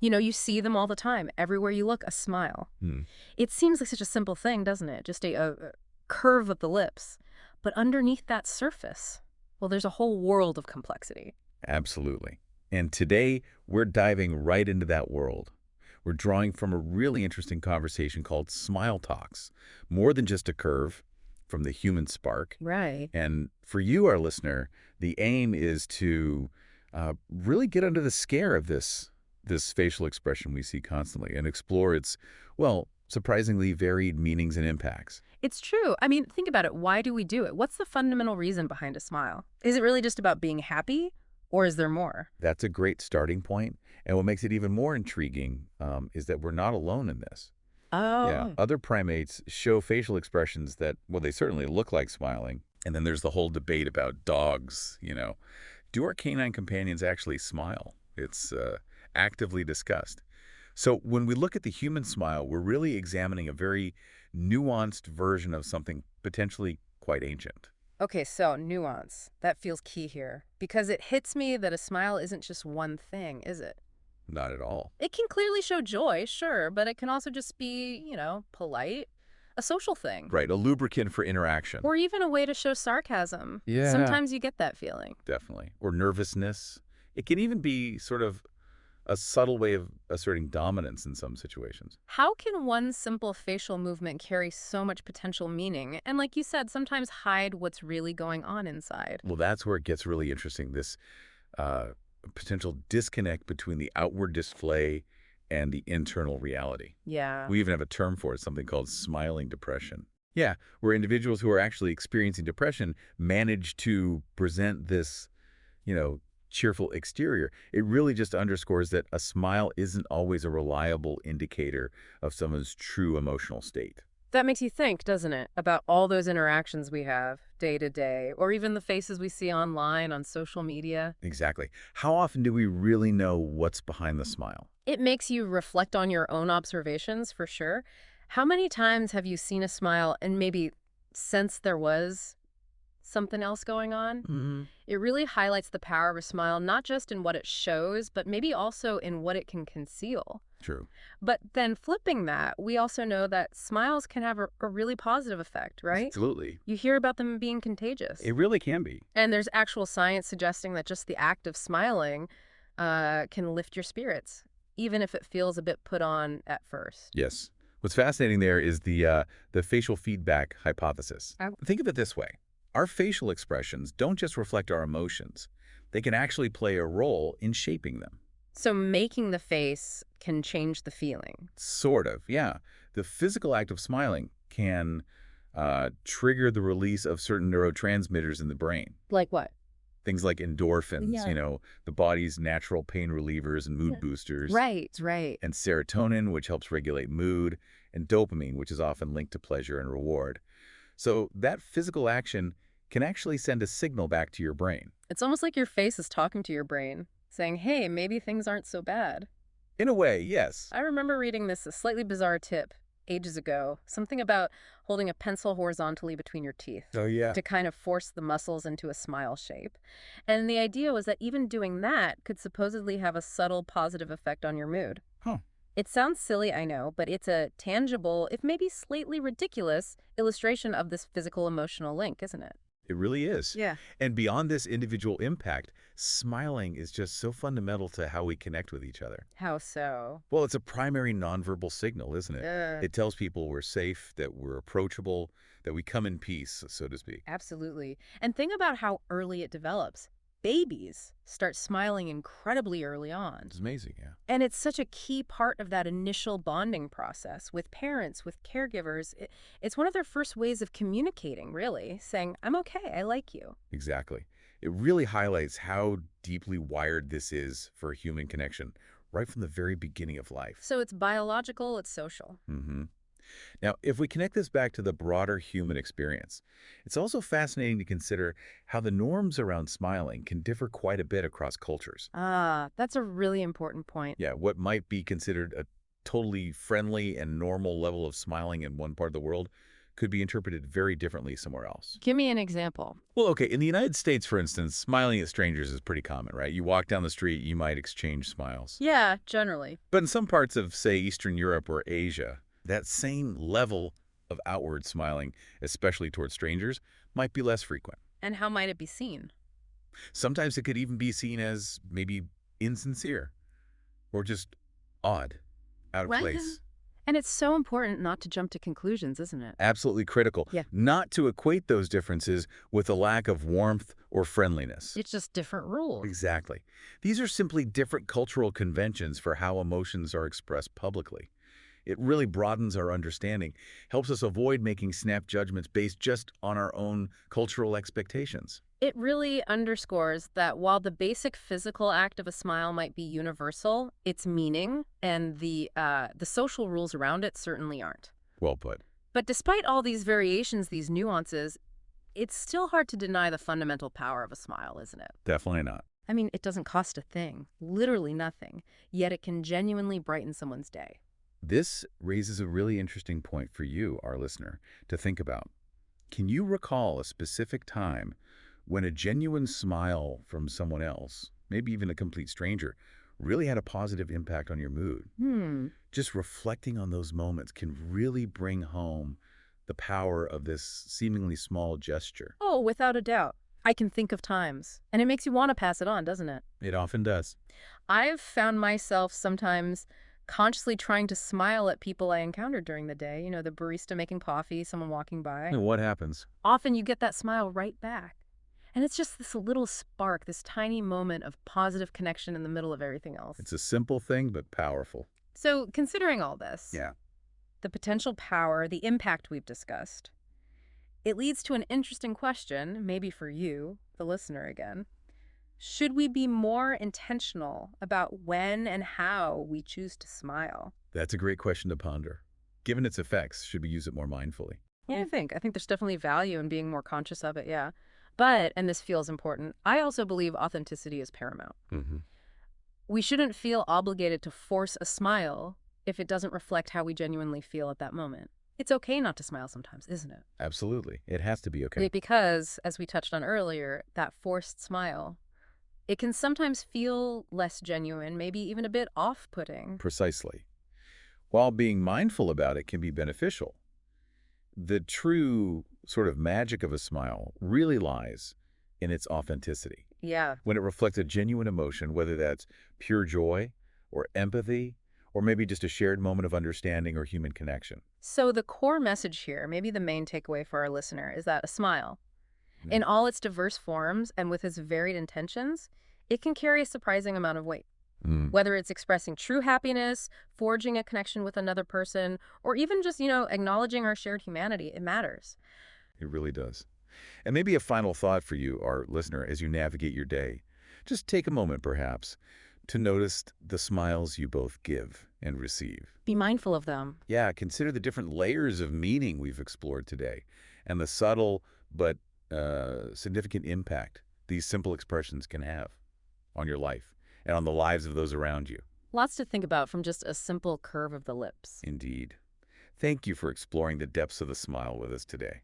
You know, you see them all the time. Everywhere you look, a smile. Hmm. It seems like such a simple thing, doesn't it? Just a curve of the lips. But underneath that surface, well, there's a whole world of complexity. Absolutely. And today, we're diving right into that world. We're drawing from a really interesting conversation called Smile Talks. More than just a curve from the human spark. Right. And for you, our listener, the aim is to really get under the scare of this facial expression we see constantly and explore its, well, surprisingly varied meanings and impacts. It's true. I mean, think about it. Why do we do it? What's the fundamental reason behind a smile? Is it really just about being happy, or is there more? That's a great starting point. And what makes it even more intriguing is that we're not alone in this. Yeah, Oh. other primates show facial expressions that, well, they certainly look like smiling. And then there's the whole debate about dogs. Do our canine companions actually smile? It's actively discussed. So when we look at the human smile, we're really examining a very nuanced version of something potentially quite ancient. Okay, so nuance. That feels key here. Because it hits me that a smile isn't just one thing, is it? Not at all. It can clearly show joy, sure, but it can also just be, polite, a social thing, Right, a lubricant for interaction. or even a way to show sarcasm. Yeah. Sometimes you get that feeling. Definitely. Or nervousness. It can even be sort of a subtle way of asserting dominance in some situations. How can one simple facial movement carry so much potential meaning and, like you said, sometimes hide what's really going on inside? Well, that's where it gets really interesting, this uh, potential disconnect between the outward display and the internal reality. Yeah. We even have a term for it, something called smiling depression. Yeah, where individuals who are actually experiencing depression manage to present this, you know, cheerful exterior. It really just underscores that a smile isn't always a reliable indicator of someone's true emotional state. That makes you think, doesn't it, about all those interactions we have day to day, or even the faces we see online on social media. Exactly. How often do we really know what's behind the smile? It makes you reflect on your own observations, for sure. How many times have you seen a smile and maybe sensed there was something else going on? Hmm. It really highlights the power of a smile, not just in what it shows, but maybe also in what it can conceal. True. But then flipping that, we also know that smiles can have a really positive effect, right? Absolutely. You hear about them being contagious. It really can be. And there's actual science suggesting that just the act of smiling can lift your spirits, even if it feels a bit put on at first. Yes. What's fascinating there is the facial feedback hypothesis. Think of it this way. Our facial expressions don't just reflect our emotions. They can actually play a role in shaping them. So making the face can change the feeling. Sort of, yeah. The physical act of smiling can trigger the release of certain neurotransmitters in the brain. Like what? Things like endorphins, Yeah. the body's natural pain relievers and mood Yeah. boosters, Right, right. and serotonin, which helps regulate mood, and dopamine, which is often linked to pleasure and reward. So that physical action can actually send a signal back to your brain. It's almost like your face is talking to your brain, saying, hey, maybe things aren't so bad. In a way, yes. I remember reading this a slightly bizarre tip ages ago, something about holding a pencil horizontally between your teeth Oh, yeah. to kind of force the muscles into a smile shape. And the idea was that even doing that could supposedly have a subtle positive effect on your mood. Huh. It sounds silly, I know, but it's a tangible, if maybe slightly ridiculous, illustration of this physical emotional link, isn't it? It really is. Yeah. And beyond this individual impact, smiling is just so fundamental to how we connect with each other. How so? Well, it's a primary nonverbal signal, isn't it? Uh, It tells people we're safe, that we're approachable, that we come in peace, so to speak. Absolutely. And think about how early it develops. Babies start smiling incredibly early on. It's amazing, yeah. And it's such a key part of that initial bonding process with parents, with caregivers. It's one of their first ways of communicating, really, saying, I'm okay, I like you. Exactly. It really highlights how deeply wired this is for a human connection, right from the very beginning of life. So it's biological, it's social. Hmm. Now, if we connect this back to the broader human experience, it's also fascinating to consider how the norms around smiling can differ quite a bit across cultures. Ah, that's a really important point. Yeah, what might be considered a totally friendly and normal level of smiling in one part of the world could be interpreted very differently somewhere else. Give me an example. Well, okay, in the United States, for instance, smiling at strangers is pretty common, right? You walk down the street, you might exchange smiles. Yeah, generally. But in some parts of, say, Eastern Europe or Asia, that same level of outward smiling, especially towards strangers, might be less frequent. And how might it be seen? Sometimes it could even be seen as maybe insincere or just odd, out of What? place. And it's so important not to jump to conclusions, isn't it? Absolutely critical. Yeah. Not to equate those differences with a lack of warmth or friendliness. It's just different rules. Exactly. These are simply different cultural conventions for how emotions are expressed publicly. It really broadens our understanding, helps us avoid making snap judgments based just on our own cultural expectations. It really underscores that while the basic physical act of a smile might be universal, its meaning and the social rules around it certainly aren't. Well put. But despite all these variations, these nuances, it's still hard to deny the fundamental power of a smile, isn't it? Definitely not. I mean, it doesn't cost a thing, literally nothing, yet it can genuinely brighten someone's day. This raises a really interesting point for you, our listener, to think about. Can you recall a specific time when a genuine smile from someone else, maybe even a complete stranger, really had a positive impact on your mood? Just reflecting on those moments can really bring home the power of this seemingly small gesture. Oh, without a doubt. I can think of times. And it makes you want to pass it on, doesn't it? It often does. I've found myself sometimes consciously trying to smile at people I encountered during the day. You know, the barista making coffee, someone walking by. And what happens? Often you get that smile right back. And it's just this little spark, this tiny moment of positive connection in the middle of everything else. It's a simple thing, but powerful. So, considering all this, Yeah. the potential power, the impact we've discussed, it leads to an interesting question, maybe for you, the listener again. Should we be more intentional about when and how we choose to smile? That's a great question to ponder. Given its effects, should we use it more mindfully? Yeah, I think there's definitely value in being more conscious of it, yeah. But, and this feels important, I also believe authenticity is paramount. Mm-hmm. We shouldn't feel obligated to force a smile if it doesn't reflect how we genuinely feel at that moment. It's okay not to smile sometimes, isn't it? Absolutely. It has to be okay. Because, as we touched on earlier, that forced smile, it can sometimes feel less genuine, maybe even a bit off-putting. Precisely. While being mindful about it can be beneficial, the true sort of magic of a smile really lies in its authenticity. Yeah. When it reflects a genuine emotion, whether that's pure joy or empathy, or maybe just a shared moment of understanding or human connection. So the core message here, maybe the main takeaway for our listener, is that a smile, in all its diverse forms and with its varied intentions, it can carry a surprising amount of weight. Whether it's expressing true happiness, forging a connection with another person, or even just, acknowledging our shared humanity, it matters. It really does. And maybe a final thought for you, our listener, as you navigate your day. Just take a moment, perhaps, to notice the smiles you both give and receive. Be mindful of them. Yeah, consider the different layers of meaning we've explored today and the subtle but significant impact these simple expressions can have on your life and on the lives of those around you. Lots to think about from just a simple curve of the lips. Indeed. Thank you for exploring the depths of the smile with us today.